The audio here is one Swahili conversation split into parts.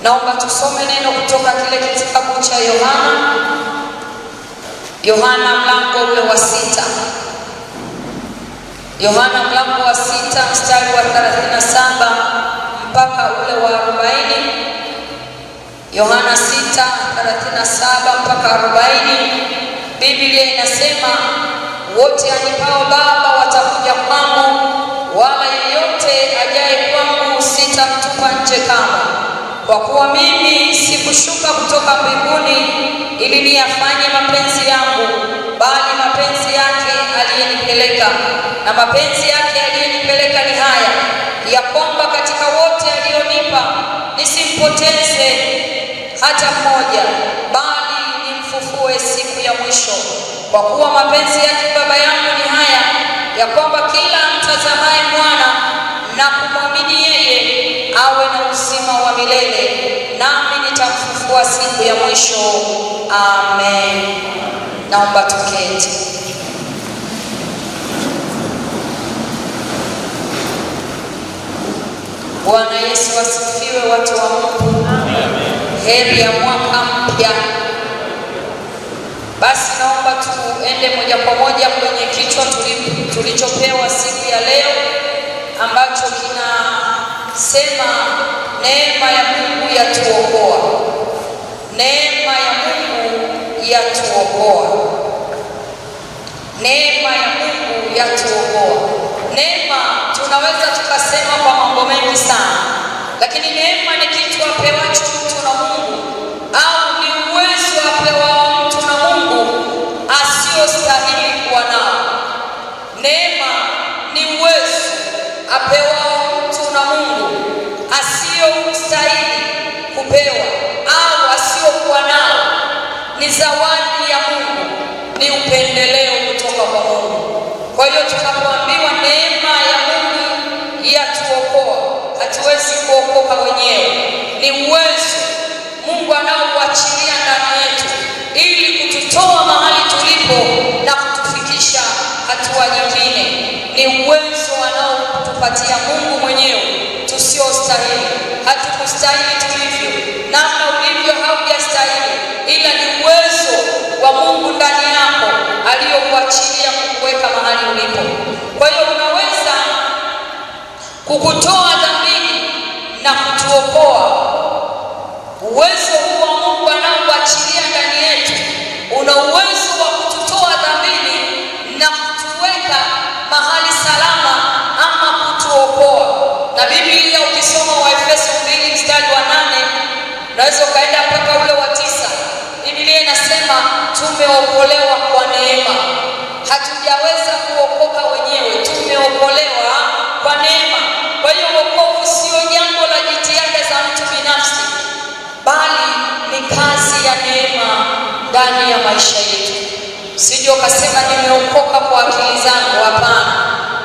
Naomba tusome neno kutoka kile kitabu cha Yohana mlango ule wa 6. Yohana mlango wa 6 mstari wa 37 mpaka ule wa 40. Yohana 6:37 mpaka 40. Biblia inasema, wote anipao Baba watakuja kwangu, wala yeyote ajaye kwangu sitamtupa nje kamwe. Kwa kuwa mimi sikushuka kutoka mbinguni ili niyafanye mapenzi yangu, bali mapenzi yake aliyenipeleka. Na mapenzi yake aliyenipeleka ni haya, ya kwamba katika wote alionipa nisimpoteze hata mmoja, bali nimfufue siku ya mwisho. Kwa kuwa mapenzi yake Baba yangu ni haya, ya kwamba kila mtazamaye Mwana na kumwamini yeye awe na uzima wa milele, nami nitamfufua siku ya mwisho. Amen. Naomba tuketi. Bwana Yesu asifiwe, watu wa Mungu. Heri ya mwaka mpya. Basi naomba tuende moja kwa moja kwenye kichwa tulichopewa siku ya leo, ambacho kinasema neema ya Mungu yatuokoa. Neema ya Mungu yatuokoa. Neema ya Mungu yatuokoa. Neema tunaweza tukasema kwa mambo mengi sana, lakini neema ni kitu apewacho mtu na Mungu, au ni uwezo apewa mtu na Mungu asiyostahili kuwa nao. Neema ni uwezo apewa mtu na Mungu asiyostahili kupewa au asiyokuwa nao. Ni zawadi ya Mungu, ni upendeleo kutoka kwa Mungu. Kwa hiyo tunapoambiwa neema ya Mungu yatuokoa, hatuwezi kuokoka wenyewe. Ni uwezo Mungu anaoachilia ndani yetu ili kututoa mahali tulipo na kutufikisha hatua nyingine. Ni uwezo anaotupatia Mungu mwenyewe tusiostahili. Hatukustahili tulivyo, namna ulivyo haujastahili, ila ni uwezo wa Mungu ndani yako aliyokuachilia kukuweka mahali ulipo. Kwa hiyo unaweza kukutoa dhambini na kutuokoa. Uwezo huu wa Mungu anaoachilia ndani yetu una uwezo wa kututoa dhambini na kutuweka mahali salama ama kutuokoa. Na Biblia ukisoma Waefeso 2 mstari wa 8, unaweza ukaenda mpaka ule wa 9. Biblia inasema tumeokolewa kwa neema. Hatujaweza kuokoka wenyewe, tumeokolewa kwa neema. Kwa hiyo wokovu sio jambo la jitihada za mtu binafsi, bali ni kazi ya neema ndani ya maisha yetu. Usije ukasema nimeokoka kwa akili zangu. Hapana,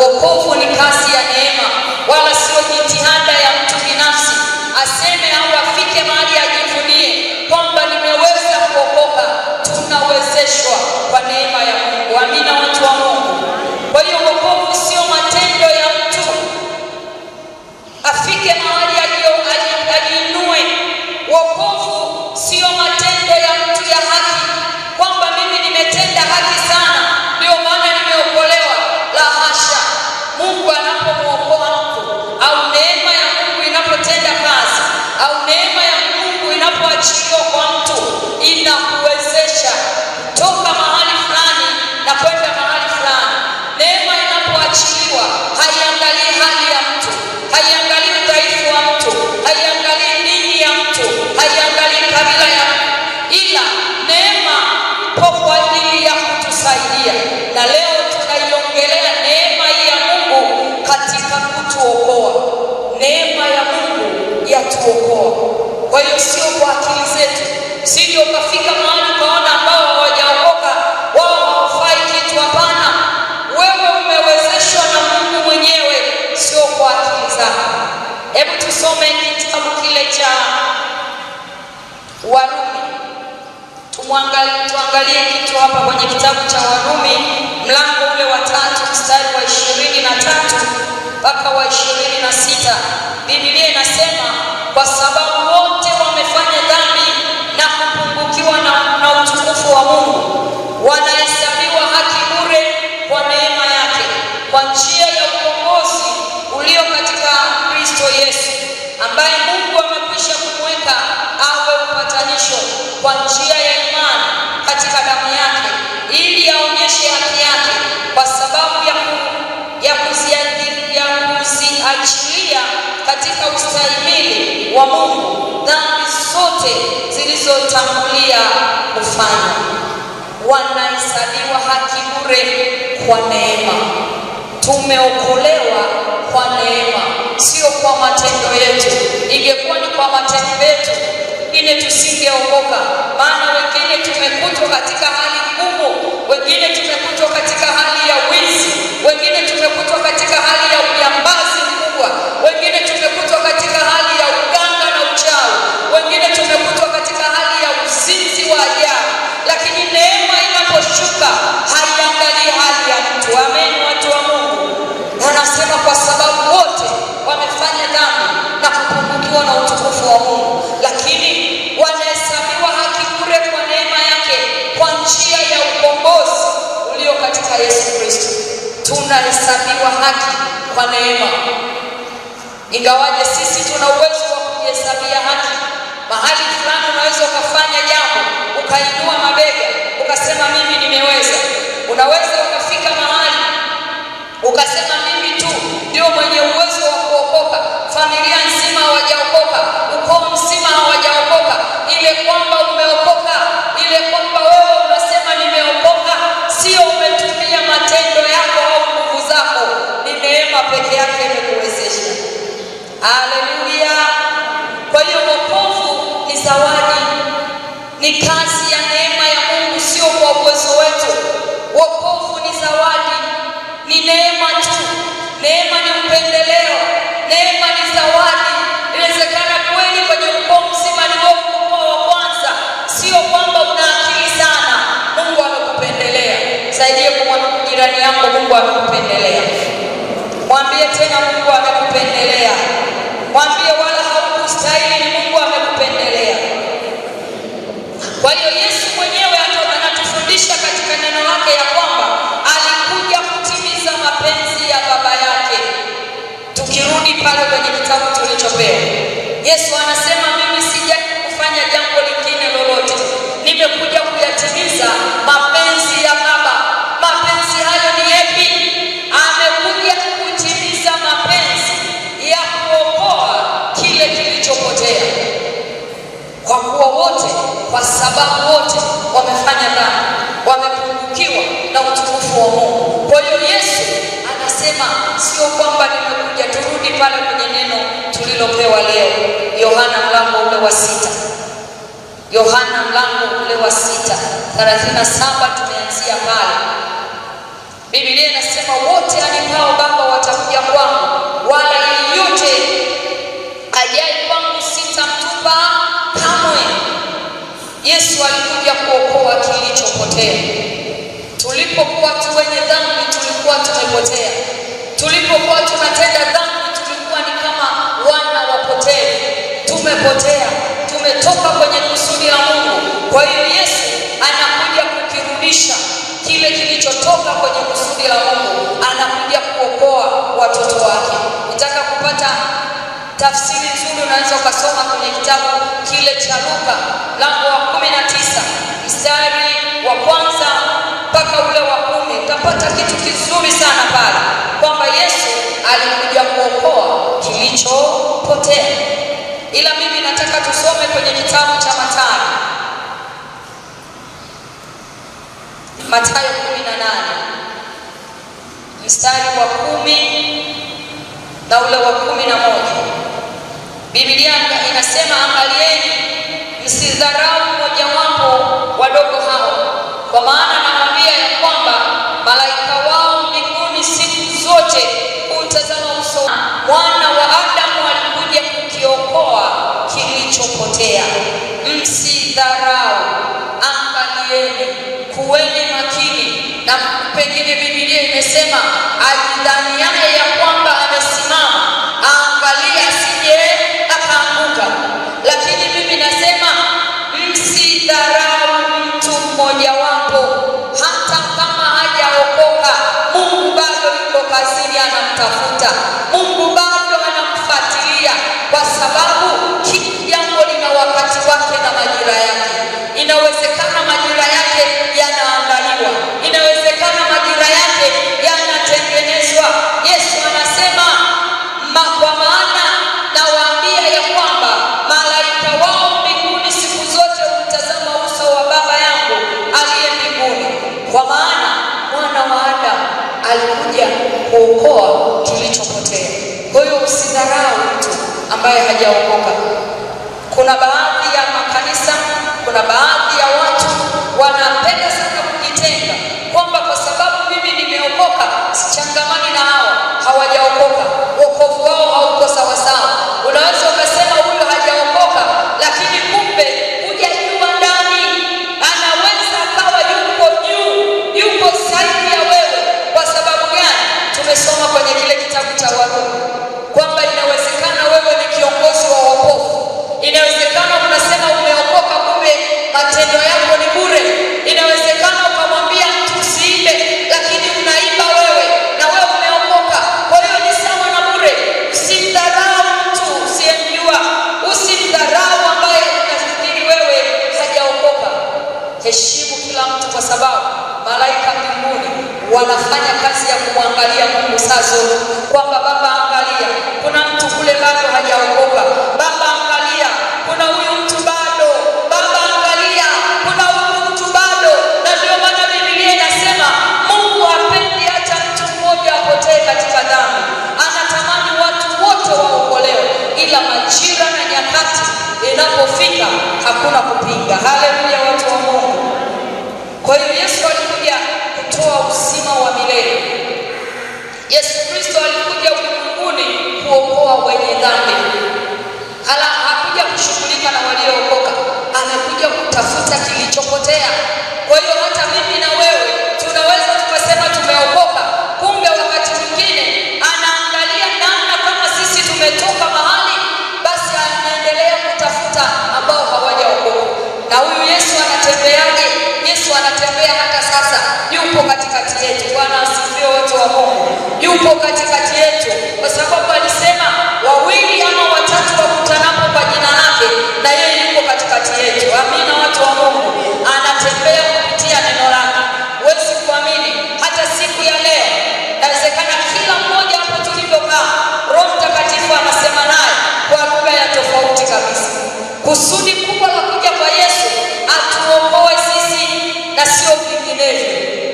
wokovu ni kazi ya neema, wala sio jitihada ya mtu binafsi aseme au afike mahali ajivunie kwamba nimeweza kuokoka. Tunawezeshwa kwa neema ya Mungu. Amina, watu wa Mungu. Kwa hiyo wokovu sio matendo ya mtu afike mahali ajiinue. Wokovu sio matendo ya mtu ya haki, kwamba mimi nimetenda haki sana ndio maana nimeokolewa. La hasha. Mungu anapomwokoa mtu, au neema ya Mungu inapotenda kazi, au neema ya Mungu inapoachiliwa kwa mtu, inakuwezesha kutoka mahali fulani na kwenda mahali fulani. Neema inapoachiliwa haiangalii hali ya mtu, haiangalii udhaifu wa mtu, haiangalii dini ya mtu, haiangalii kabila ya mtu, ila neema ipo kwa ajili ya kutusaidia. Na leo tunaiongelea neema hii ya Mungu katika kutuokoa. Neema ya Mungu yatuokoa. Kwa hiyo sio kwa akili zetu. Usije ukafika mahali ukaona ambao hawajaokoka wao hawafai kitu. Hapana, wewe umewezeshwa na Mungu mwenyewe, sio kwa akili zako. Hebu tusome kitabu kile cha Warumi. Tuangalie kitu hapa kwenye kitabu cha Warumi mlango ule wa 3 mstari wa 23 mpaka wa 26. Biblia inasema kwa sababu wote ustahimili wa Mungu dhambi zote zilizotangulia kufanya. Wanahesabiwa haki bure kwa neema. Tumeokolewa kwa neema, sio kwa matendo yetu. Ingekuwa ni kwa matendo yetu, wengine tusingeokoka. Maana wengine tumekutwa katika hali ngumu, wengine tumekutwa katika hali ya wizi, wengine tumekutwa katika hali ya ujambazi mkubwa, wengine tumekutwa katika hali ya uganga na uchawi, wengine tumekutwa katika hali ya uzinzi wa ajabu. Lakini neema inaposhuka haiangalii hali ya mtu. Amen, watu wa Mungu. Na nasema kwa sababu wote wamefanya dhambi na kupungukiwa na utukufu wa Mungu, lakini wanahesabiwa haki bure kwa neema yake kwa njia ya ukombozi ulio katika Yesu Kristo. Tunahesabiwa haki kwa neema, ingawaje sisi tuna uwezo wa kujihesabia haki. Mahali fulani unaweza ukafanya jambo ukainua mabega ukasema mimi nimeweza. Unaweza ukafika mahali ukasema mimi tu ndio mwenye uwezo wa kuokoka. Familia nzima hawajaokoka, ukoo mzima hawajaokoka. Ile kwamba umeokoka, ile kwamba wewe unasema nimeokoka, sio umetumia matendo yako au nguvu zako, ni neema peke yake imekuwezesha. Haleluya! Kwa hiyo wokovu ni zawadi, ni kazi ya neema ya Mungu, sio kwa uwezo wetu. Wokovu ni zawadi, ni neema tu. Neema ni upendeleo, neema ni zawadi. Inawezekana kweli kwenye ukoo mzima ni wewe ukoo wa kwanza, sio kwamba una akili sana. Mungu amekupendelea. Saidie kumwambia jirani yako Mungu amekupendelea. Mwambie tena Mungu amekupendelea. Mwambie wala haukustahili, ni Mungu amekupendelea. Kwa hiyo Yesu mwenyewe anatufundisha katika neno lake ya kwamba alikuja kutimiza mapenzi ya Baba yake. Tukirudi pale kwenye kitabu tulichopewa, Yesu anasema mimi sija kufanya jambo lingine lolote, nimekuja kuyatimiza mapenzi ya Baba. Mapenzi hayo ni yapi? Amekuja kutimiza mapenzi ya kuokoa kile kilichopotea, kwa kuwa wote, kwa sababu wote wamefanya dhambi, wamepungukiwa na utukufu wa Mungu. Kwa hiyo Yesu anasema sio kwamba nimekuja. Turudi pale kwenye neno tulilopewa leo, Yohana mlango ule wa 6. Yohana mlango ule wa 6, 37 tumeanzia pale. Biblia inasema wote anipao Baba watakuja kwangu, wala yeyote ajaye kwangu sitamtupa kamwe. Yesu alikuja kuokoa kilichopotea. Tulipokuwa tu wenye dhambi tulikuwa tumepotea. Tulipokuwa tunatenda dhambi tulikuwa ni kama wana wapotevu. Tumepotea, tumetoka kwenye kusudi la Mungu. Kwa hiyo Yesu anakuja kukirudisha kile kilichotoka kwenye kusudi la Mungu, anakuja kuokoa watoto wake. Nataka kupata tafsiri nzuri, unaweza ukasoma kwenye kitabu kile cha Luka mlango wa 19 mstari wa 1 mpaka ule wa 10. Utapata kitu kizuri sana pale, kwamba Yesu alikuja kuokoa kilichopotea. Ila mimi nataka tusome kwenye kitabu cha Mathayo 18 mstari wa 10 na ule wa 11. Biblia inasema, angalieni msidharau mmojawapo wadogo hao, kwa maana nawaambia ya kwamba malaika wao mbinguni siku zote hutazama uso Mwana wa Adamu alikuja kukiokoa kilichopotea. Msidharau, angalieni, kuweni makini. Na pengine Biblia imesema ajidhaniaye ya kwamba amesimama aangalia asije akaanguka. Lakini mimi nasema msidharau mtu mmojawapo, hata kama hajaokoka. Mungu bado yuko kazini, anamtafuta. Mungu bado anamfuatilia, kwa sababu kila jambo lina wakati wake na majira yake. Inawezekana majira yake yanaandaliwa, inawezekana majira yake yanatengenezwa. kuokoa kilichopotea. Kwa hiyo usidharau mtu ambaye hajaokoka. Kuna baadhi ya makanisa, kuna baadhi ya watu wanapenda sana kujitenga, kwamba kwa sababu mimi nimeokoka sichangamani na hao hawajaokoka, wokovu wao hauko sawa sawa. Unaweza ukasema huyu hajaokoka, lakini kumbe hujajua ndani anaweza akawa yuko juu, yuko zaidi ya wewe. Kwa sababu gani? Tumesoma kwenye kile kitabu cha Warumi kwamba inawezekana wewe ni kiongozi wa wokovu. Inawezekana unasema umeokoka, kumbe matendo yako ni bure. Inawezekana ukamwambia mtu usiibe, lakini unaiba wewe na wewe umeokoka. Kwa hiyo ni sawa na bure. Usimdharau mtu usiyemjua, usimdharau ambaye unafikiri wewe hajaokoka. Heshimu kila mtu, kwa sababu malaika mbinguni wanafanya kazi ya kumwangalia Mungu saa zote, kwamba Baba angalia, kuna mtu kule bado hajaokoka. Baba angalia, kuna huyu mtu bado. Baba angalia, kuna huyu mtu bado. Na ndio maana Biblia inasema Mungu hapendi hata mtu mmoja apotee katika dhambi. Anatamani watu wote waokolewe, ila majira na nyakati inapofika hakuna kupinga. Haleluya, watu wa Mungu. Kwa hiyo Yesu alikuja kutoa uzima wa milele. Yesu Kristo alikuja ulimwenguni kuokoa wenye dhambi. Hakuja kushughulika na waliookoka, amekuja kutafuta kilichopotea. Kwa hiyo hata mimi na wewe tunaweza tukasema tumeokoka, kumbe wakati mwingine anaangalia namna kama sisi tumetoka mahali, basi anaendelea kutafuta ambao hawajaokoka. Na huyu Yesu anatembeaje? Yesu anatembea hata sasa, yupo katikati yetu. Bwana asifiwe, watu wa Mungu. Yupo katikati yetu kwa sababu alisema wawili ama watatu wakutanapo kwa jina lake, na yeye yupo katikati yetu. Amina, watu wa Mungu. Anatembea kupitia neno lake. Huwezi kuamini, hata siku ya leo inawezekana kila mmoja hapo tulivyokaa, Roho Mtakatifu anasema naye kwa lugha ya tofauti kabisa. Kusudi kubwa la kuja kwa Yesu atuokoe sisi na sio vinginevyo.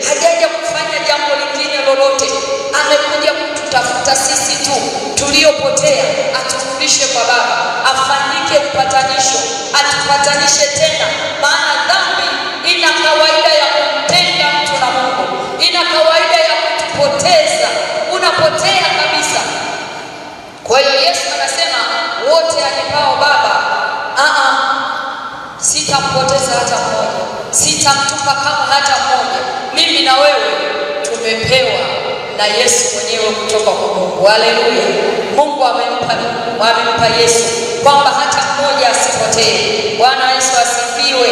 Hajaja kufanya jambo lingine lolote, amekuja kututafuta sisi tu tuliopotea, aturudishe kwa Baba, afanyike upatanisho, atupatanishe tena. Maana dhambi ina kawaida ya kumtenga mtu na Mungu, ina kawaida ya kutupoteza, unapotea kabisa. Kwa hiyo Yesu anasema wote anipao Baba, sitampoteza hata mmoja, sitamtupa kama hata mmoja. Mimi na wewe tumepewa na Yesu mwenyewe kutoka kwa Mungu. Haleluya. Mungu amempa Yesu kwamba hata mmoja asipotee. Bwana Yesu asifiwe.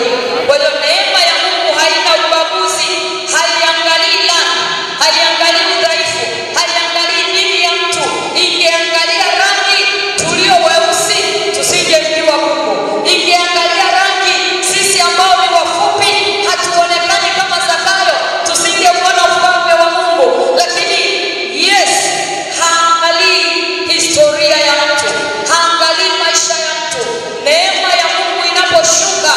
Kwa hiyo neema ya Mungu haina ubaguzi, haiangalii rangi, haiangalii udhaifu, haiangalii dini ya mtu. Ingeangalia rangi, tulio weusi tusingemjua Mungu. Ingeangalia rangi, sisi ambao ni wafupi hatuonekani kama Zakayo, tusingemwona ufalme wa Mungu. Lakini Yesu haangalii historia ya mtu, haangalii maisha ya mtu. Neema ya Mungu inaposhuka,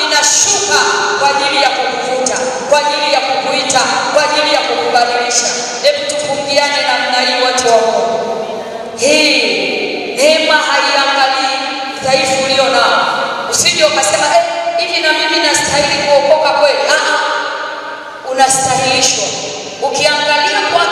inashuka kwa ajili ya kukuvuta, kwa ajili ya kukuita, kwa ajili ya kukubadilisha. Hebu tupungiane namna hii, watu wa Mungu. Hii neema haiangalii dhaifu ulio nao. Usije ukasema hivi na mimi nastahili kuokoka kweli. Unastahilishwa. Ukiangalia kwa